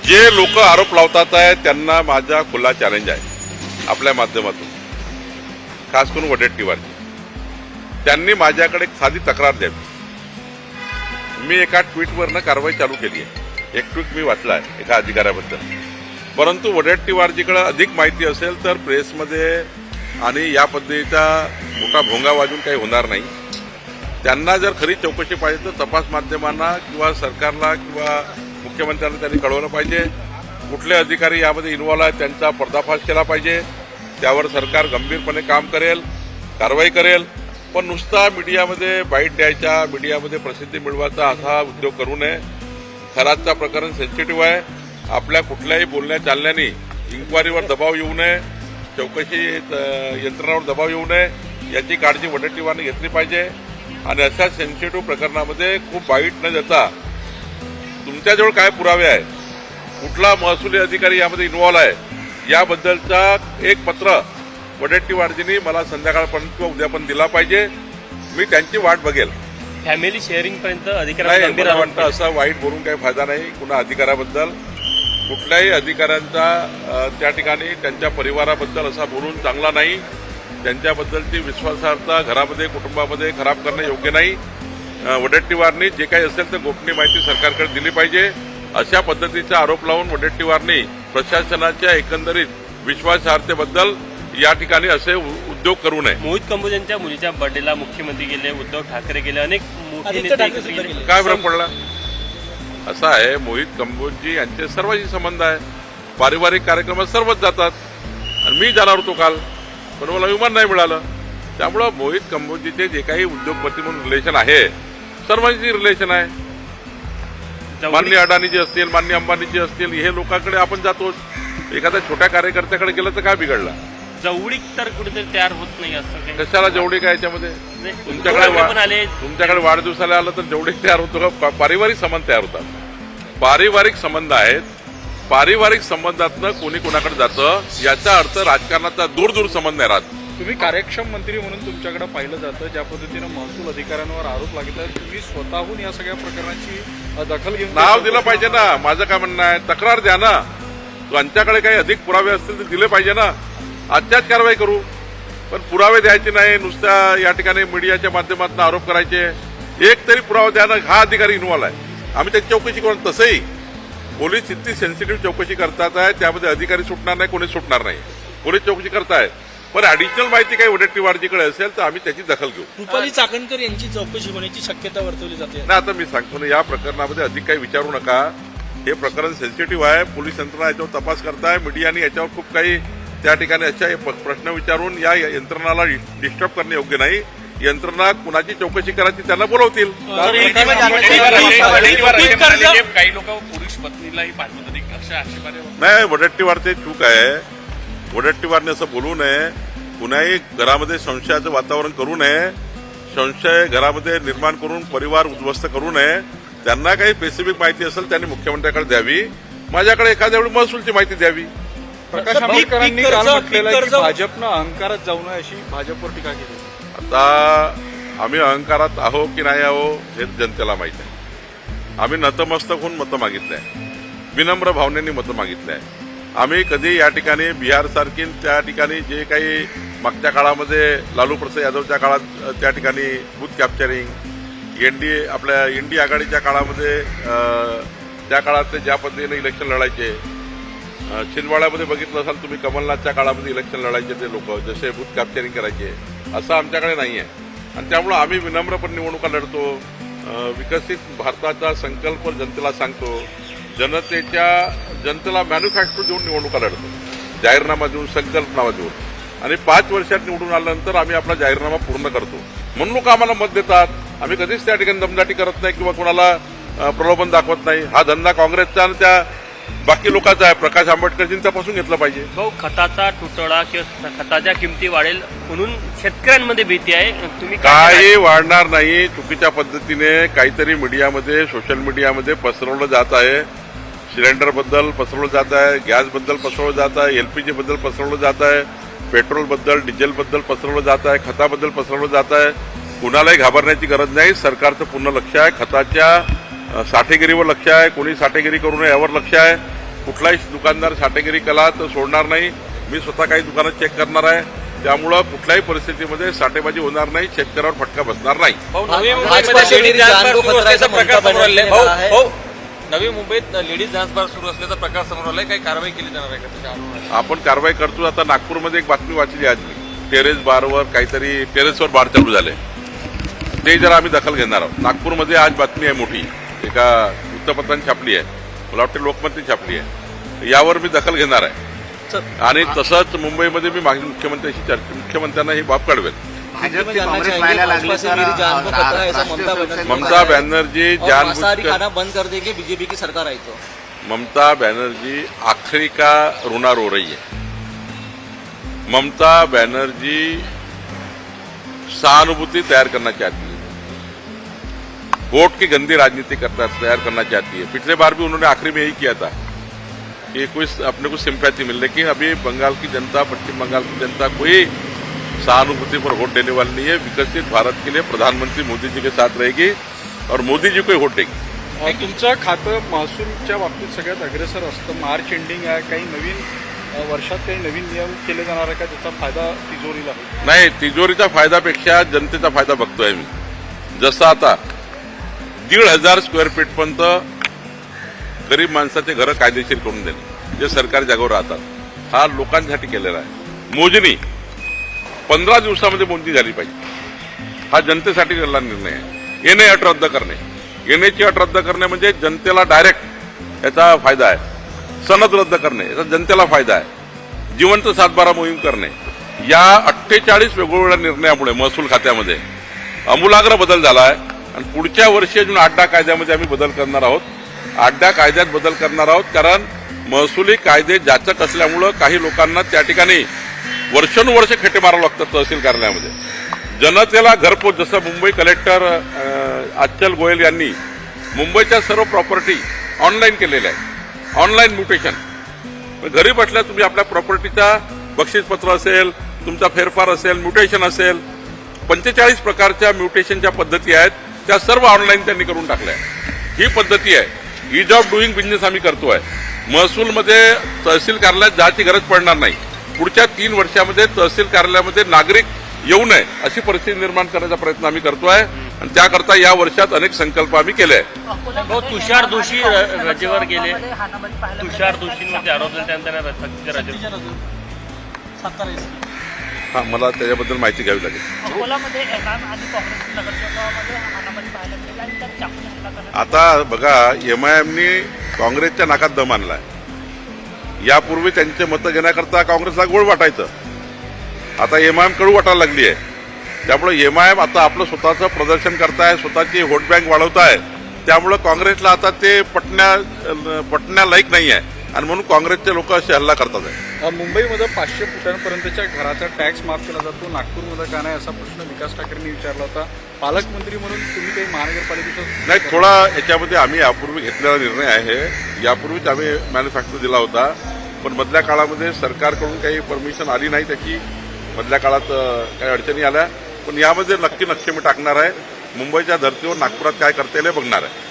जे लोक आरोप लावतात आहे त्यांना माझा खुला चॅलेंज आहे आपल्या माध्यमातून, खास करून वडेट्टीवार त्यांनी माझ्याकडे साधी तक्रार द्यावी। मी एका ट्विटवरनं कारवाई चालू केली आहे, एक ट्विट मी वाचला आहे एका अधिकाऱ्याबद्दल, परंतु वडेट्टीवारजीकडे अधिक माहिती असेल तर प्रेसमध्ये आणि या पद्धतीचा मोठा भोंगा वाजून काही होणार नाही। त्यांना जर खरी चौकशी पाहिजे तर तपास माध्यमांना किंवा सरकारला किंवा मुख्यमंत्र्यांना त्यांनी कळवलं पाहिजे। कुठले अधिकारी यामध्ये इन्व्हॉल्व आहेत त्यांचा पर्दाफाश केला पाहिजे, त्यावर सरकार गंभीरपणे काम करेल, कारवाई करेल। पण नुसता मीडियामध्ये बाईट द्यायचा, मीडियामध्ये प्रसिद्धी मिळवायचा असा उद्योग करू नये। खरातचा प्रकरण सेन्सिटिव्ह आहे, आपल्या कुठल्याही बोलण्या चालण्याने इन्क्वायरीवर दबाव येऊ नये, चौकशी यंत्रणावर दबाव येऊ नये याची काळजी वडेट्टीवारने घेतली पाहिजे। आणि अशा सेन्सिटिव्ह प्रकरणामध्ये खूप बाईट न देता तुमच्याजवळ काय पुरावे आहे, कुठला महसुली अधिकारी यामध्ये इन्व्हॉल्व आहे याबद्दलचा एक पत्र वडेट्टीवारजींनी मला संध्याकाळपर्यंत किंवा उद्यापर्यंत दिला पाहिजे, मी त्यांची वाट बघेल। फॅमिली शेअरिंग पर्यंत नाही, मला वाटतं असं वाईट बोलून काही फायदा नाही कुणा अधिकाऱ्याबद्दल। कुठल्याही अधिकाऱ्यांचा त्या ठिकाणी त्यांच्या परिवाराबद्दल असा बोलून चांगला नाही, त्यांच्याबद्दलची विश्वासार्हता घरामध्ये कुटुंबामध्ये खराब करणं योग्य नाही। वडेट्टीवारनी जे काही असेल तर गोपनीय माहिती सरकारकडे दिली पाहिजे। अशा पद्धतीचा आरोप लावून वडेट्टीवारनी प्रशासनाच्या एकंदरीत विश्वासार्हतेबद्दल या ठिकाणी असे उद्योग करू नये। मोहित कंबोजांच्या मुलीच्या बर्थडेला मुख्यमंत्री गेले, उद्धव ठाकरे गेले, अनेक मोठे नेते एकत्र गेले, काय फरक पडला? असं आहे, मोहित कंबोजी यांचे सर्वांशी संबंध आहे, पारिवारिक कार्यक्रमात सर्वच जातात आणि मी जाणार होतो काल, पण मला विमान नाही मिळालं। त्यामुळं मोहित कंबोजीचे जे काही उद्योगपती म्हणून रिलेशन आहे सर्वांची रिलेशन आहे। माननीय अडाणीजी असतील, माननीय अंबानीजी असतील, हे लोकांकडे आपण जातो। एखाद्या छोट्या कार्यकर्त्याकडे गेलं तर काय बिघडलं? जवळीक तर कुठेतरी तयार होत नाही असं काही? कशाला जेवढी काय याच्यामध्ये? तुमच्याकडे वाढदिवसाला आलं तर जेवढी तयार होतो का? पारिवारिक संबंध तयार होतात, पारिवारिक संबंध आहेत, पारिवारिक संबंधातनं कोणी कोणाकडे जातं याचा अर्थ राजकारणाचा दूर दूर संबंध नाही राहत। तुम्ही कार्यक्षम मंत्री म्हणून तुमच्याकडे पाहिलं जातं, ज्या पद्धतीनं महसूल अधिकाऱ्यांवर आरोप लागतात, तुम्ही स्वतःहून या सगळ्या प्रकरणाची दखल घेऊन नाव दिलं पाहिजे ना। माझं काय म्हणणं आहे, तक्रार द्या ना, त्यांच्याकडे काही अधिक पुरावे असतील तर दिले पाहिजे ना, आजच्याच कारवाई करू। पण पुरावे द्यायचे नाही, नुसत्या या ठिकाणी मीडियाच्या माध्यमातून आरोप करायचे। एक तरी पुरावा द्या ना, हा अधिकारी इन्व्हॉल्व आहे, आम्ही त्याची चौकशी करू। तसंही पोलीस इतकी सेन्सिटिव्ह चौकशी करतात आहे, त्यामध्ये अधिकारी सुटणार नाही, कोणी सुटणार नाही, पोलीस चौकशी करतायत। पण ऍडिशनल माहिती काही वडेट्टीवारजीकडे असेल तर आम्ही त्याची दखल घेऊ। रुपाली चाकणकर यांची चौकशी होण्याची शक्यता वर्तवली जाते। नाही, आता मी सांगतो ना, या प्रकरणामध्ये अधिक काही विचारू नका, हे प्रकरण सेन्सिटिव्ह आहे, पोलीस यंत्रणा याच्यावर तपास करताय, मीडियाने याच्यावर खूप काही त्या ठिकाणी अशा प्रश्न विचारून या यंत्रणाला डिस्टर्ब करणे योग्य नाही। यंत्रणा कुणाची चौकशी करायची त्यांना बोलवतील। काही लोक पुरुष पत्नीलाही पाठवतात, नाही, वडेट्टीवारचे चूक आहे, वडेट्टीवारने असं बोलू नये, कुणाही घरामध्ये संशयाचं वातावरण करू नये, संशय घरामध्ये निर्माण करून परिवार उद्ध्वस्त करू नये। त्यांना काही स्पेसिफिक माहिती असेल त्यांनी मुख्यमंत्र्याकडे द्यावी, माझ्याकडे एखाद्या वेळी महसूलची माहिती द्यावी। प्रकाश आंबेडकरांनी काल म्हटलेलं की भाजपनं अहंकारात जाऊ नये अशी भाजपवर टीका केली। आता आम्ही अहंकारात आहो की नाही आहो हे जनतेला माहीत आहे। आम्ही नतमस्तक होऊन मतं मागितलंय, विनम्र भावनेने मतं मागितलंय। आम्ही कधी या ठिकाणी बिहारसारखी त्या ठिकाणी जे काही मागच्या काळामध्ये लालू प्रसाद यादवच्या काळात त्या ठिकाणी बूथ कॅप्चरिंग, आपल्या इंडी आघाडीच्या काळामध्ये त्या काळातले ज्या पद्धतीने इलेक्शन लढायचे, छिंदवाड्यामध्ये बघितलं असाल तुम्ही, कमलनाथच्या काळामध्ये इलेक्शन लढायचे ते लोक जसे बूथ कॅप्चरिंग करायचे, असं आमच्याकडे नाही आहे। आणि त्यामुळं आम्ही विनम्रपणे निवडणुका लढतो, विकसित भारताचा संकल्प जनतेला सांगतो, जनतेला मॅन्युफॅक्चर देऊन निवडणुका लढतो, जाहीरनामा देऊन, संकल्पनामा देऊन। आणि 5 वर्षात निवडून आल्यानंतर आम्ही आपला जाहीरनामा पूर्ण करतो, म्हणून लोक आम्हाला मत देतात। आम्ही कधीच त्या ठिकाणी दमदाटी करत नाही किंवा कोणाला प्रलोभन दाखवत नाही। हा धंदा काँग्रेसचा आणि त्या बाकी लोकांचा आहे, प्रकाश आंबेडकरजींच्यापासून घेतलं पाहिजे। भाऊ, खताचा तुटवडा किंवा खताच्या किमती वाढेल म्हणून शेतकऱ्यांमध्ये भीती आहे, तुम्ही काही वाढणार नाही। चुकीच्या पद्धतीने काहीतरी मीडियामध्ये, सोशल मीडियामध्ये पसरवलं जात आहे, सिलेंडरबद्दल पसरवलं जात आहे, गॅसबद्दल पसरवलं जात आहे, LPG बद्दल पसरवलं जात आहे, पेट्रोलबद्दल, डिझेलबद्दल पसरवलं जात आहे, खताबद्दल पसरवलं जात आहे। कुणालाही घाबरण्याची गरज नाही, सरकारचं पूर्ण लक्ष आहे, खताच्या साठेगिरीवर लक्ष आहे, कोणी साठेगिरी करू नये यावर लक्ष आहे। कुठलाही दुकानदार साठेगिरी केला तर सोडणार नाही. मी स्वतः काही दुकानं चेक करणार आहे. त्यामुळं कुठल्याही परिस्थितीमध्ये साठेबाजी होणार नाही, शेतकऱ्यावर फटका बसणार नाही. भाजपाचे लेडीज डान्स बार सुरू असल्याचा प्रकार समोर आलाय. नवी मुंबईत लेडीज डान्स बार सुरू असल्याचा प्रकार समोर आलाय. काही कारवाई केली जाणार आहे का त्याच्यावर? आपण कारवाई करतो. आता नागपूरमध्ये एक बातमी वाचली आज मी, टेरेस बारवर काहीतरी टेरेसवर बार चालू झाले, ते जरा आम्ही दखल घेणार आहोत. नागपूरमध्ये आज बातमी आहे मोठी, एका वृत्तपत्राने छापली आहे, मला वाटतं लोकमतने छापली आहे. यावर मी दखल घेणार आहे. आणि तसंच मुंबईमध्ये मी मागील मुख्यमंत्र्यांना ही बाब कळवेल. ममता बॅनर्जी खाना बंद कर देगी बीजेपी की सरकार आई तो. ममता बनर्जी आखिरी का रोना रो रही है. ममता बनर्जी सहानुभूति तैयार करना चाहती है, वोट की गंदी राजनीति तैयार करना चाहती है. पिछले बार भी उन्होंने आखिरी में यही किया था कि कुछ अपने को सिंपैथी मिल, लेकिन अभी बंगाल की जनता, पश्चिम बंगाल की जनता कोई सहानुभूति पर वोट देने वाली नहीं है. विकसित भारत के लिए प्रधानमंत्री मोदी जी के साथ रहेगी और मोदी जी को ही वोट देगी. तुमचं खातं महसूलच्या बाबतीत सगळ्यात अग्रेसर असतं. मार्च एंडिंग आहे, काही नवीन वर्षात काही नवीन नियम केले जाणार आहे का, त्याचा फायदा तिजोरीला होईल? नाही, तिजोरीचा फायदापेक्षा जनतेचा फायदा बघतोय मी. जसं आता 1,500 स्क्वेअर फीट पर्यंत गरीब माणसाचे घरं कायदेशीर करून देणे, जे सरकारी जागेवर राहतात, हा लोकांसाठी केलेला आहे. मोजणी 15 दिवसामध्ये मोजणी झाली पाहिजे, हा जनतेसाठी झालेला निर्णय आहे. एनए अट रद्द करणे, एनएची अट रद्द करणे म्हणजे जनतेला डायरेक्ट याचा फायदा आहे. सनद रद्द करणे याचा जनतेला फायदा आहे. जिवंत 7/12 मोहीम करणे, या 48 वेगवेगळ्या निर्णयामुळे महसूल खात्यामध्ये आमूलाग्र बदल झाला आहे. आणि पुढच्या वर्षी अजून 8 कायद्यामध्ये आम्ही बदल करणार आहोत. 8 कायद्यात बदल करणार आहोत, कारण महसुली कायदे जाचक असल्यामुळं काही लोकांना त्या ठिकाणी वर्षानुवर्ष खेटे मारावं लागतात तहसील कार्यालयामध्ये. जनतेला घरपोच, जसं मुंबई कलेक्टर अच्चल गोयल यांनी मुंबईच्या सर्व प्रॉपर्टी ऑनलाईन केलेल्या आहे. ऑनलाईन म्युटेशन, घरी बसल्या तुम्ही आपल्या प्रॉपर्टीचा बक्षीसपत्र असेल, तुमचा फेरफार असेल, म्युटेशन असेल, 45 प्रकारच्या म्युटेशनच्या पद्धती आहेत, त्या सर्व ऑनलाईन त्यांनी करून टाकल्या. ही पद्धती आहे. इज ऑफ डुईंग बिझनेस आम्ही करतोय. महसूलमध्ये तहसील कार्यालयात जायची गरज पडणार नाही. पुढच्या 3 वर्षामध्ये तहसील कार्यालयामध्ये नागरिक येऊ नये अशी परिस्थिती निर्माण करण्याचा प्रयत्न आम्ही करतोय. आणि त्याकरता या वर्षात अनेक संकल्प आम्ही केले आहेत. तुषार दोषी राज्यावर गेले, तुषार दोषींवरती आरोप झाले, त्यानंतर हा, मला त्याच्याबद्दल माहिती घ्यावी लागेल. अकोलामध्ये एमआयएम आणि काँग्रेस नगरसेवकामध्ये हाणामारी पाहायला मिळेल आणि त्यात चाकूने हल्ला करण्यात आता बघा, एमआयएमनी काँग्रेसच्या नाकात दम आणलाय. यापूर्वी त्यांचे मतं घेण्याकरता काँग्रेसला गोड वाटायचं, आता एमआयएम कडू वाटायला लागली आहे. त्यामुळे एमआयएम आता आपलं स्वतःचं प्रदर्शन करताय, स्वतःची व्होट बँक वाढवताय. त्यामुळे काँग्रेसला आता ते पटण्यालायक नाही आहे, आणि म्हणून काँग्रेसचे लोक असे हल्ला करतात आहे. मुंबईमध्ये 500 फुटांपर्यंतच्या घराचा टॅक्स माफ केला जातो, नागपूरमध्ये का नाही असा प्रश्न विकास ठाकरेंनी विचारला होता. पालकमंत्री म्हणून तुम्ही काही महानगरपालिकेचं नाही, थोडा याच्यामध्ये आम्ही यापूर्वी घेतलेला निर्णय आहे. यापूर्वीच आम्ही मॅन्युफॅक्चर दिला होता, पण मधल्या काळामध्ये सरकारकडून काही परमिशन आली नाही त्याची. मधल्या काळात काही अडचणी आल्या, पण यामध्ये नक्की मी टाकणार आहे. मुंबईच्या धर्तीवर नागपुरात काय करता येईल हे बघणार आहे.